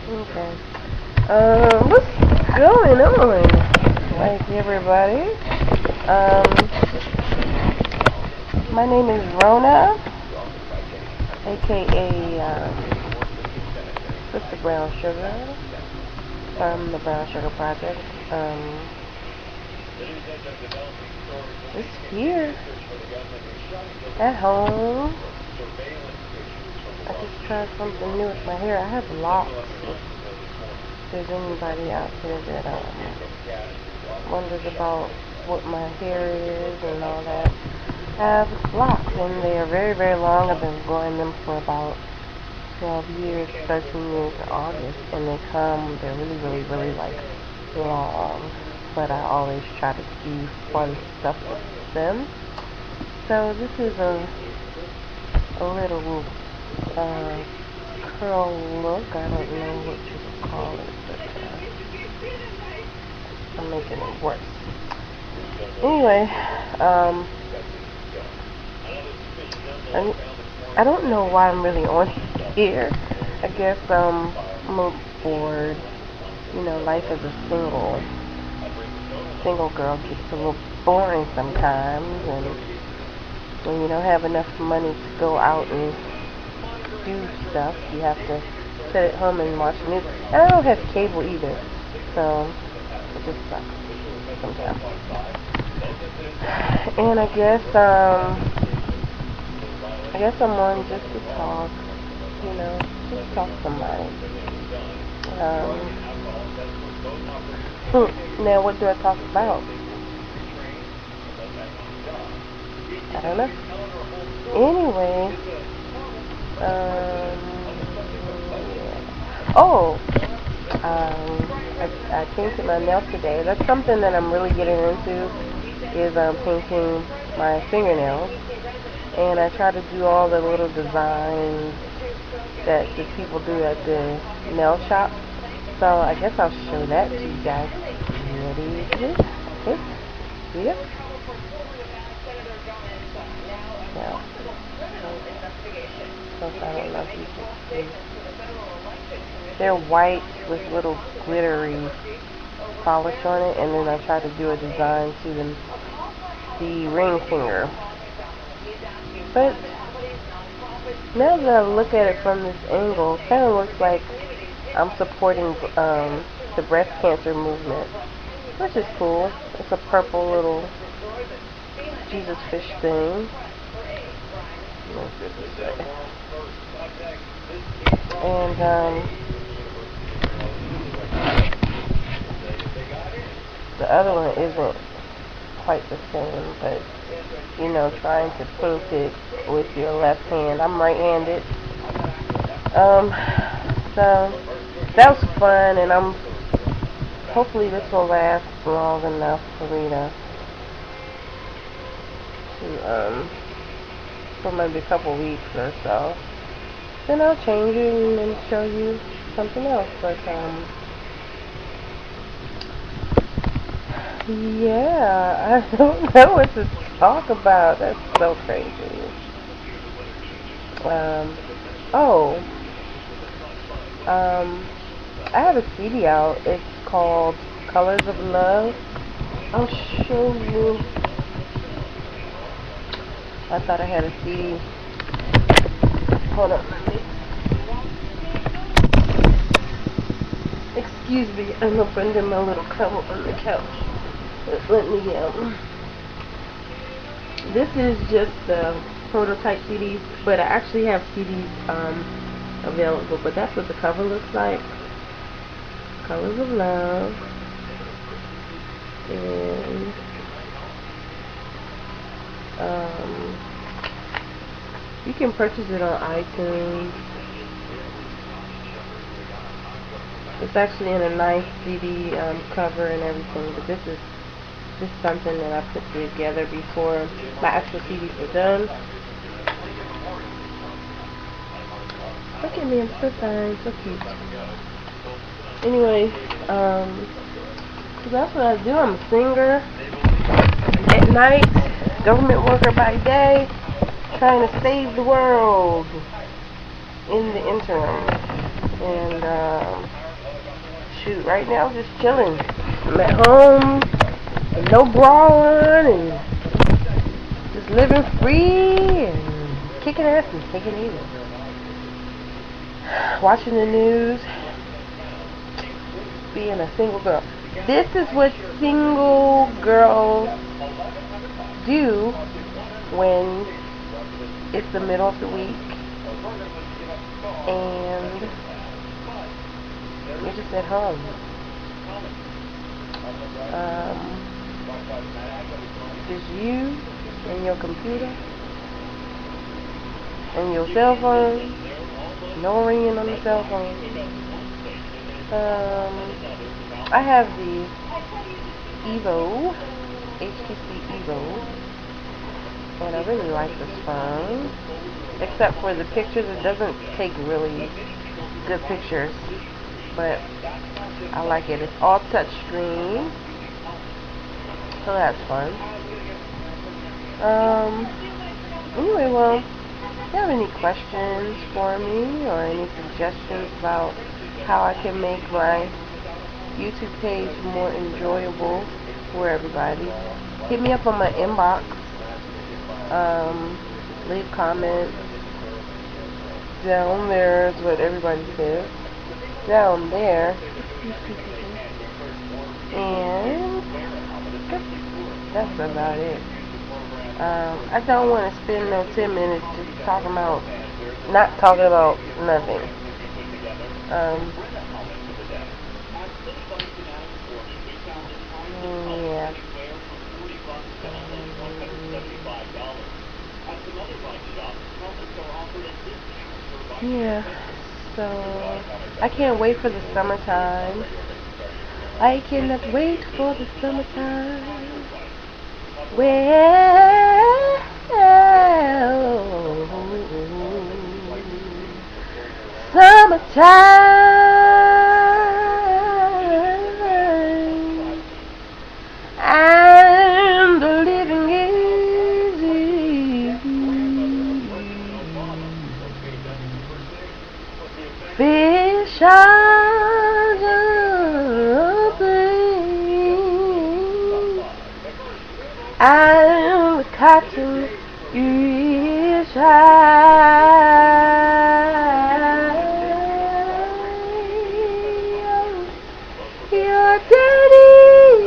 Okay. What's going on? Like everybody. My name is Rona, aka Sister Brown Sugar from the Brown Sugar Project. Just here at home. I just tried something new with my hair. I have locks. If there's anybody out there that wonders about what my hair is and all that, I have locks, and they are very, very long. I've been growing them for about 12 years, 13 years in August, and they're really, really, really like long, but I always try to do fun stuff with them. So this is a little curl look. I don't know what you would call it, but I'm making it worse. Anyway, I don't know why I'm really on here. I guess I'm a little bored. You know, life as a single girl gets a little boring sometimes, and when you don't have enough money to go out and do stuff, you have to sit at home and watch the news. And I don't have cable either, so it just sucks sometimes. And I guess I'm on just to talk, just talk to somebody. Now what do I talk about? I don't know. Anyway, oh, I painted my nails today. That's something that I'm really getting into, is painting my fingernails. And I try to do all the little designs that the people do at the nail shop. So I guess I'll show that to you guys. Ready? Okay. See ya? Yeah. I don't know if you can see. They're white with little glittery polish on it, and then I try to do a design to the ring finger. But now that I look at it from this angle, it kind of looks like I'm supporting the breast cancer movement, which is cool. It's a purple little Jesus fish thing. And the other one isn't quite the same, but trying to paint it with your left hand. I'm right-handed. So that was fun, and hopefully this will last long enough for me to for maybe a couple weeks or so. Then I'll change it and show you something else. But yeah, I don't know what to talk about. That's so crazy. Oh, I have a CD out. It's called Colors of Love. I'll show you. I thought I had a CD. Hold up. Excuse me, I'm up under my little cover on the couch. Let me This is just the prototype CDs, but I actually have CDs available. But that's what the cover looks like. Colors of Love. And you can purchase it on iTunes. It's actually in a nice CD cover and everything, but this is something that I put together before my actual CDs were done. Look at me, I'm so fine, so cute. Anyway, so that's what I do. I'm a singer at night, government worker by day, trying to save the world in the interim. And shoot, right now just chilling. I'm at home, with no bra on, and just living free and kicking ass and taking it easy. Watching the news, being a single girl. This is what single girls do when it's the middle of the week and you're just at home. Just you and your computer and your cell phone. No ringing on the cell phone. I have the Evo, HTC Evo, and I really like this phone. Except for the pictures, it doesn't take really good pictures, but I like it. It's all touch screen, so that's fun. Anyway, well, if you have any questions for me or any suggestions about how I can make my YouTube page more enjoyable for everybody, hit me up on my inbox. Leave comments. Down there is what everybody says. Down there. And that's about it. I don't want to spend no 10 minutes just not talking about nothing. Yeah. Yeah. So, I can't wait for the summertime. I cannot wait for the summertime. Well, summertime, and the living is easy. Fish are jumping, and the cotton is high. Your daddy's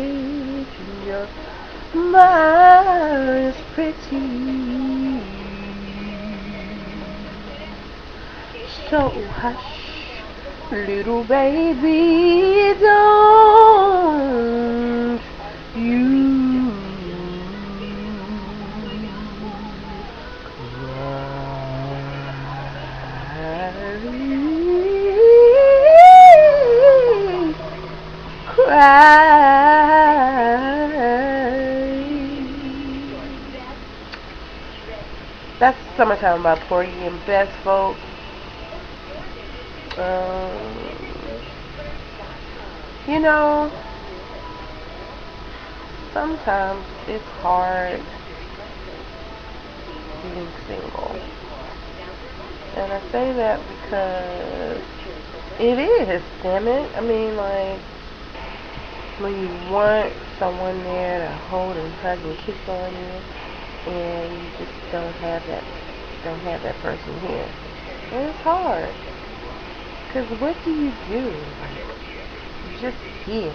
rich and your mama's pretty. So hush, little baby, don't you cry. That's Summertime by Porgy and Bess, folks. You know, sometimes it's hard being single. And I say that because it is, damn it. I mean, like, when you want someone there to hold and hug and kiss on you, and you just don't have that person here. And it's hard. Because what do? You're just here.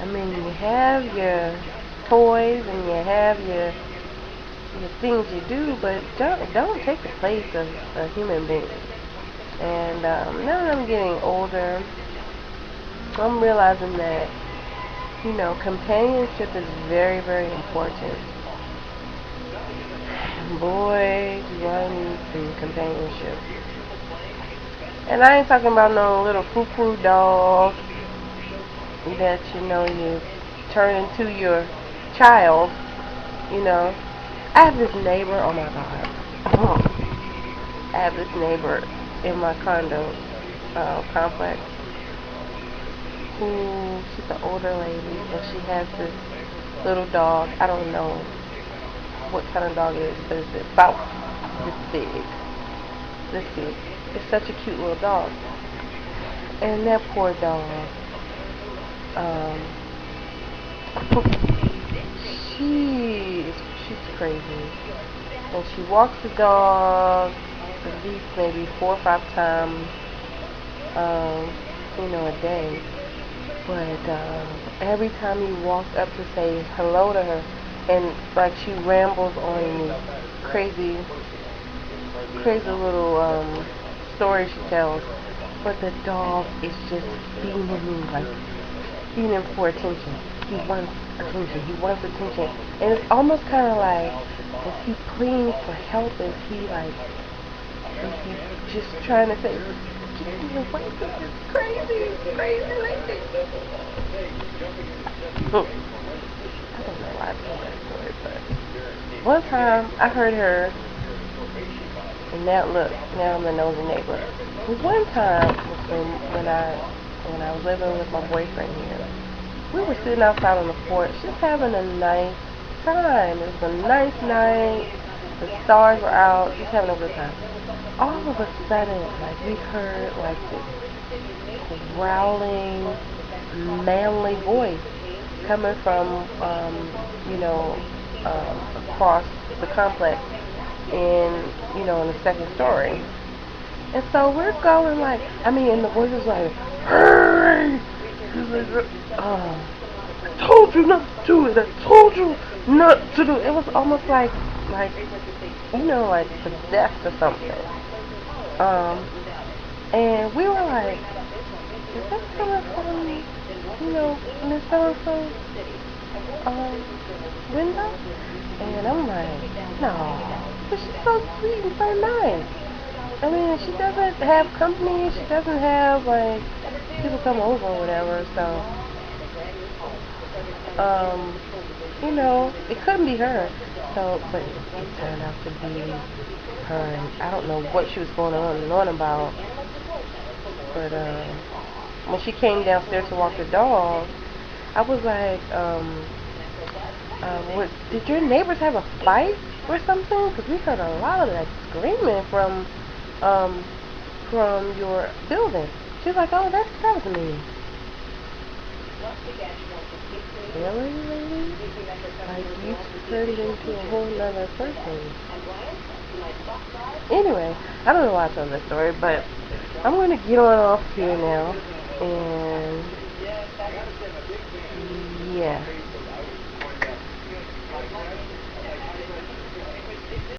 I mean, you have your toys and you have your things you do, but don't take the place of a human being. And now that I'm getting older, I'm realizing that, you know, companionship is very, very important. Boy, do I need some companionship. And I ain't talking about no little frou-frou dog that, you know, you turn into your child, you know. I have this neighbor, oh my God. I have this neighbor in my condo complex who, she's an older lady, and she has this little dog. I don't know what kind of dog it is, but it's about this big. This big. It's such a cute little dog. And that poor dog, um, she's crazy. And she walks the dog at least maybe 4 or 5 times, a day. But every time you walk up to say hello to her, and like she rambles on these crazy, crazy little stories she tells. But the dog is just fiending, like fiending for attention. He wants attention. He wants attention, and it's almost kind of like, is he pleading for help? Is he just trying to say, get me away from this crazy lady? I don't know why I told that story, but one time I heard her, and now I'm a nosy neighbor. One time when I was living with my boyfriend here, we were sitting outside on the porch, just having a nice time. It was a nice night. The stars were out, just having a good time. All of a sudden, like we heard like this growling, manly voice coming from, across the complex in the second story. And so we're going like, and the voice was like, hey! He's like, I told you not to do it. I told you not to do it. It was almost like like possessed or something. And we were like, is that coming from, Miss So-and-so, window? And I'm like, no, but she's so sweet and so nice. She doesn't have company. She doesn't have, like, people come over or whatever, so, it couldn't be her. So, but it turned out to be her, and I don't know what she was going on about, but, when she came downstairs to walk the dog, I was like, did your neighbors have a fight or something? Because we heard a lot of that screaming from your building. She's like, oh, that was me. Really, lady? Like, you turned into a whole nother person. Anyway, I don't know why I told this story, but I'm going to get on off here now. And, yeah.